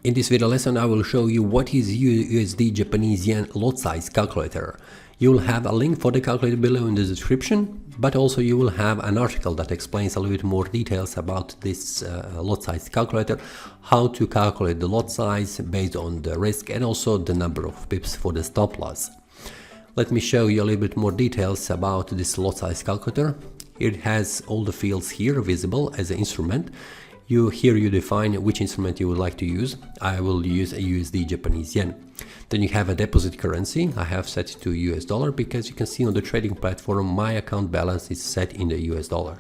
In this video lesson, I will show you what is USD Japanese Yen Lot Size Calculator. You will have a link for the calculator below in the description, but also you will have an article that explains a little bit more details about this lot size calculator, how to calculate the lot size based on the risk and also the number of pips for the stop loss. Let me show you a little bit more details about this lot size calculator. It has all the fields here visible as an instrument. Here you define which instrument you would like to use. I will use a USD Japanese Yen. Then you have a deposit currency. I have set it to US dollar because you can see on the trading platform my account balance is set in the US dollar.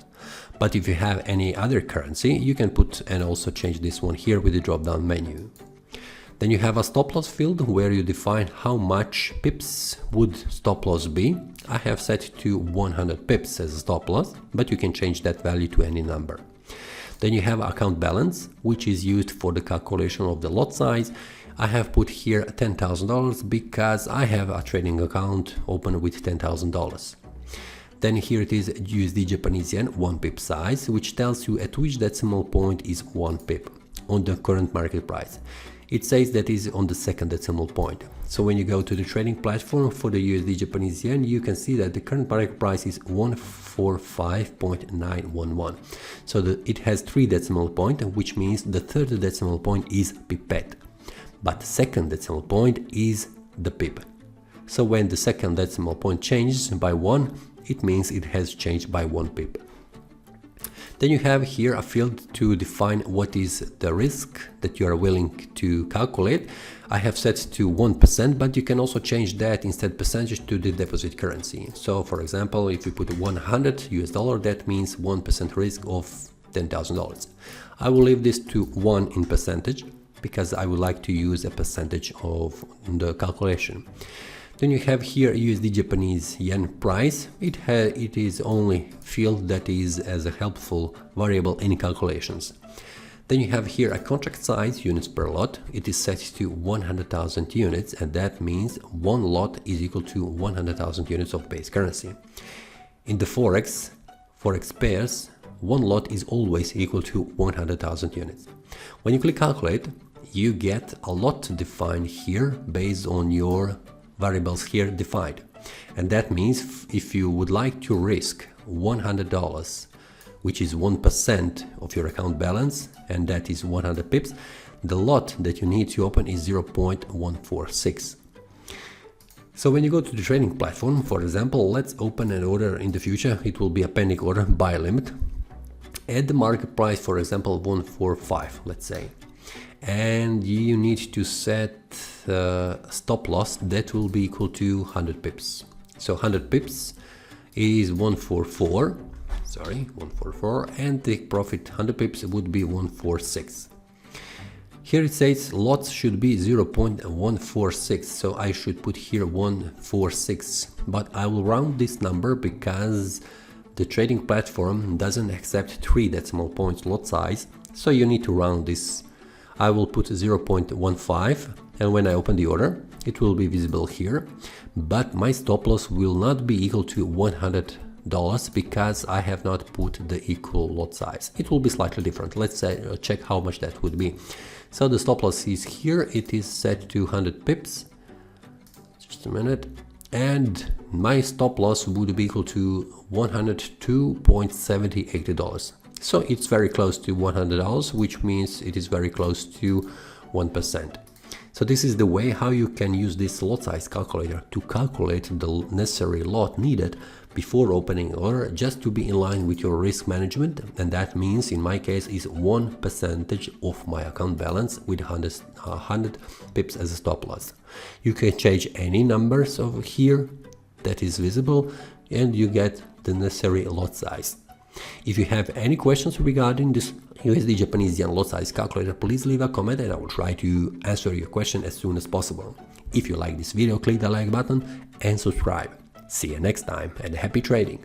But if you have any other currency, you can put and also change this one here with the drop down menu. Then you have a stop loss field where you define how much pips would stop loss be. I have set to 100 pips as a stop loss, but you can change that value to any number. Then you have account balance, which is used for the calculation of the lot size. I have put here $10,000 because I have a trading account open with $10,000. Then here it is USD Japanese Yen 1 pip size, which tells you at which decimal point is 1 pip on the current market price. It says that is on the second decimal point. So when you go to the trading platform for the USD Japanese Yen, you can see that the current market price is 145.911. So it has 3 decimal points, which means the third decimal point is pipette, but the second decimal point is the pip. So when the second decimal point changes by 1, it means it has changed by 1 pip. Then you have here a field to define what is the risk that you are willing to calculate. I have set to 1%, but you can also change that instead percentage to the deposit currency. So for example, if you put 100 US dollar, that means 1% risk of $10,000. I will leave this to 1 in percentage because I would like to use a percentage of the calculation. Then you have here USD Japanese Yen price. It is only field that is as a helpful variable in calculations. Then you have here a contract size, units per lot. It is set to 100,000 units, and that means one lot is equal to 100,000 units of base currency. In the Forex pairs, one lot is always equal to 100,000 units. When you click calculate, you get a lot defined here based on your variables here defined, and that means if you would like to risk $100, which is 1% of your account balance, and that is 100 pips, the lot that you need to open is 0.146. So when you go to the trading platform, for example, let's open an order in the future. It will be a pending order, buy limit at the market price, for example 145, let's say, and you need to set stop loss that will be equal to 100 pips. So 100 pips is 144, and the profit 100 pips would be 146. Here it says lots should be 0.146, so I should put here 146, but I will round this number because the trading platform doesn't accept 3 decimal points lot size, so you need to round this. I will put 0.15, and when I open the order, it will be visible here, but my stop loss will not be equal to $100 because I have not put the equal lot size. It will be slightly different. Let's check how much that would be. So the stop loss is here. It is set to 100 pips. Just a minute. And my stop loss would be equal to $102.70. So it's very close to $100, which means it is very close to 1%. So this is the way how you can use this lot size calculator to calculate the necessary lot needed before opening order, just to be in line with your risk management, and that means in my case is 1% of my account balance with 100 pips as a stop loss. You can change any numbers over here that is visible and you get the necessary lot size. If you have any questions regarding this USD Japanese Yen lot size calculator, please leave a comment and I will try to answer your question as soon as possible. If you like this video, click the like button and subscribe. See you next time and happy trading!